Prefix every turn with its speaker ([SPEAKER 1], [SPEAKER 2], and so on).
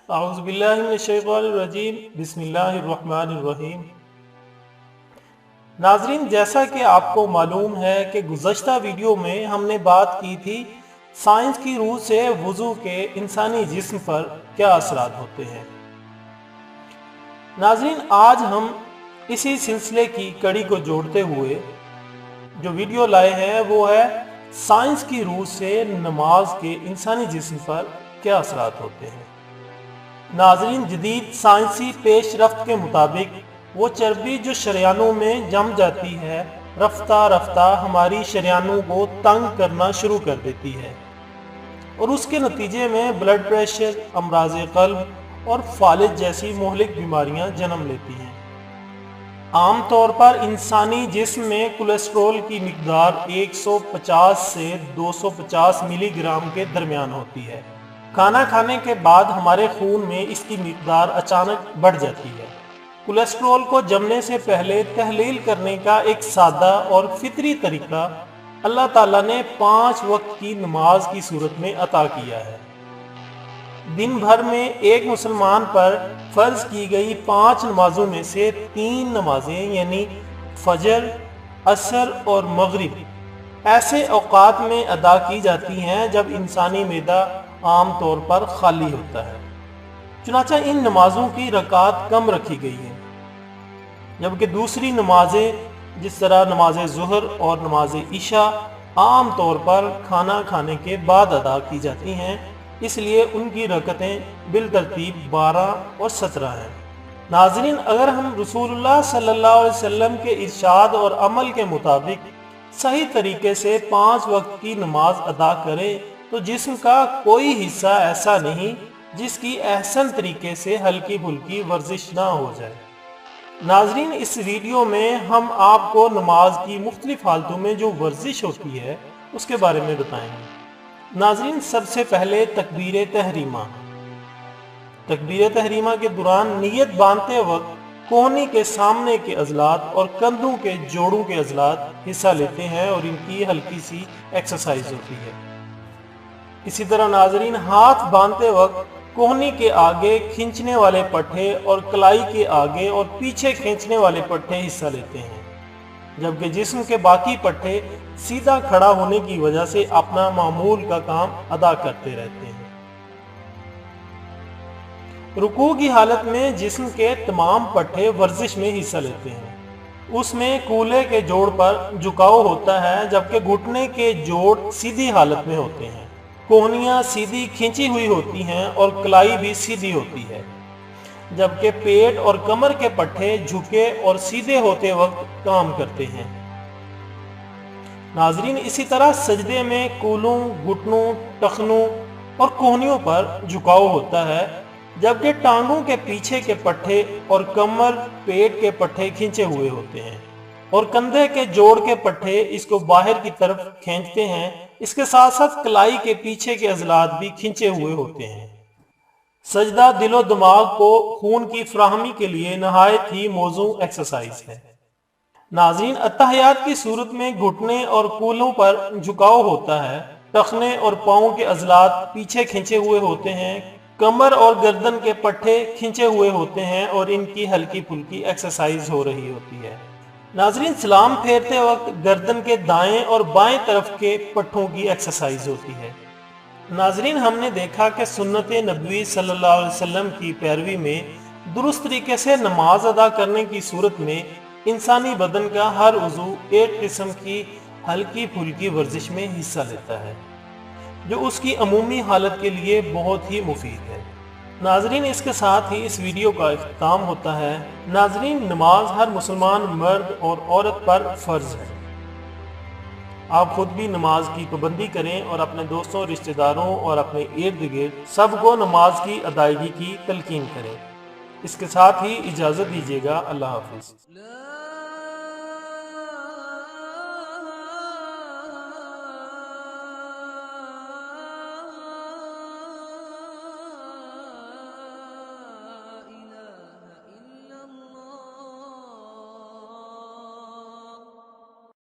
[SPEAKER 1] اعوذ باللہ من الشیطان الرجیم بسم اللہ الرحمن الرحیم۔ ناظرین، جیسا کہ آپ کو معلوم ہے کہ گزشتہ ویڈیو میں ہم نے بات کی تھی سائنس کی روح سے وضو کے انسانی جسم پر کیا اثرات ہوتے ہیں۔ ناظرین، آج ہم اسی سلسلے کی کڑی کو جوڑتے ہوئے جو ویڈیو لائے ہیں وہ ہے سائنس کی روح سے نماز کے انسانی جسم پر کیا اثرات ہوتے ہیں۔ ناظرین، جدید سائنسی پیش رفت کے مطابق وہ چربی جو شریانوں میں جم جاتی ہے رفتہ رفتہ ہماری شریانوں کو تنگ کرنا شروع کر دیتی ہے اور اس کے نتیجے میں بلڈ پریشر، امراض قلب اور فالج جیسی مہلک بیماریاں جنم لیتی ہیں۔ عام طور پر انسانی جسم میں کولیسٹرول کی مقدار 150 سے 250 ملی گرام کے درمیان ہوتی ہے۔ کھانا کھانے کے بعد ہمارے خون میں اس کی مقدار اچانک بڑھ جاتی ہے۔ کولیسٹرول کو جمنے سے پہلے تحلیل کرنے کا ایک سادہ اور فطری طریقہ اللہ تعالیٰ نے 5 وقت کی نماز کی صورت میں عطا کیا ہے۔ دن بھر میں ایک مسلمان پر فرض کی گئی 5 نمازوں میں سے 3 نمازیں یعنی فجر، عصر اور مغرب ایسے اوقات میں ادا کی جاتی ہیں جب انسانی معدہ عام طور پر خالی ہوتا ہے۔ چنانچہ ان نمازوں کی رکعت کم رکھی گئی ہے، جبکہ دوسری نمازیں جس طرح نماز ظہر اور نماز عشاء عام طور پر کھانا کھانے کے بعد ادا کی جاتی ہیں، اس لیے ان کی رکعتیں بالترتیب 12 اور 17 ہیں۔ ناظرین، اگر ہم رسول اللہ صلی اللہ علیہ وسلم کے ارشاد اور عمل کے مطابق صحیح طریقے سے 5 وقت کی نماز ادا کریں تو جسم کا کوئی حصہ ایسا نہیں جس کی احسن طریقے سے ہلکی پھلکی ورزش نہ ہو جائے۔ ناظرین، اس ویڈیو میں ہم آپ کو نماز کی مختلف حالتوں میں جو ورزش ہوتی ہے اس کے بارے میں بتائیں گے۔ ناظرین، سب سے پہلے تکبیر تحریمہ۔ تکبیر تحریمہ کے دوران نیت باندھتے وقت کوہنی کے سامنے کے عضلات اور کندھوں کے جوڑوں کے عضلات حصہ لیتے ہیں اور ان کی ہلکی سی ایکسرسائز ہوتی ہے۔ اسی طرح ناظرین، ہاتھ باندھتے وقت کوہنی کے آگے کھینچنے والے پٹھے اور کلائی کے آگے اور پیچھے کھینچنے والے پٹھے حصہ لیتے ہیں، جبکہ جسم کے باقی پٹھے سیدھا کھڑا ہونے کی وجہ سے اپنا معمول کا کام ادا کرتے رہتے ہیں۔ رکوع کی حالت میں جسم کے تمام پٹھے ورزش میں حصہ لیتے ہیں۔ اس میں کولے کے جوڑ پر جھکاؤ ہوتا ہے جبکہ گھٹنے کے جوڑ سیدھی حالت میں ہوتے ہیں، کوہنیاں سیدھی کھینچی ہوئی ہوتی ہیں اور کلائی بھی سیدھی ہوتی ہے، جبکہ پیٹ اور کمر کے پٹھے جھکے اور سیدھے ہوتے وقت کام کرتے ہیں۔ ناظرین، اسی طرح سجدے میں کولوں، گھٹنوں، ٹخنوں اور کوہنیوں پر جھکاؤ ہوتا ہے، جبکہ ٹانگوں کے پیچھے کے پٹھے اور کمر پیٹ کے پٹھے کھینچے ہوئے ہوتے ہیں اور کندھے کے جوڑ کے پٹھے اس کو باہر کی طرف کھینچتے ہیں۔ اس کے ساتھ ساتھ کلائی کے پیچھے کے عضلات بھی کھینچے ہوئے ہوتے ہیں۔ سجدہ دل و دماغ کو خون کی فراہمی کے لیے نہایت ہی موزوں ایکسرسائز ہے۔ ناظرین، اتحیات کی صورت میں گھٹنے اور کولوں پر جھکاؤ ہوتا ہے، ٹخنے اور پاؤں کے عضلات پیچھے کھینچے ہوئے ہوتے ہیں، کمر اور گردن کے پٹھے کھینچے ہوئے ہوتے ہیں اور ان کی ہلکی پھلکی ایکسرسائز ہو رہی ہوتی ہے۔ ناظرین، سلام پھیرتے وقت گردن کے دائیں اور بائیں طرف کے پٹھوں کی ایکسرسائز ہوتی ہے۔ ناظرین، ہم نے دیکھا کہ سنت نبوی صلی اللہ علیہ وسلم کی پیروی میں درست طریقے سے نماز ادا کرنے کی صورت میں انسانی بدن کا ہر عضو ایک قسم کی ہلکی پھلکی ورزش میں حصہ لیتا ہے جو اس کی عمومی حالت کے لیے بہت ہی مفید ہے۔ ناظرین، اس کے ساتھ ہی اس ویڈیو کا اختتام ہوتا ہے۔ ناظرین، نماز ہر مسلمان مرد اور عورت پر فرض ہے۔ آپ خود بھی نماز کی پابندی کریں اور اپنے دوستوں، رشتہ داروں اور اپنے ارد گرد سب کو نماز کی ادائیگی کی تلقین کریں۔ اس کے ساتھ ہی اجازت دیجیے گا۔ اللہ حافظ۔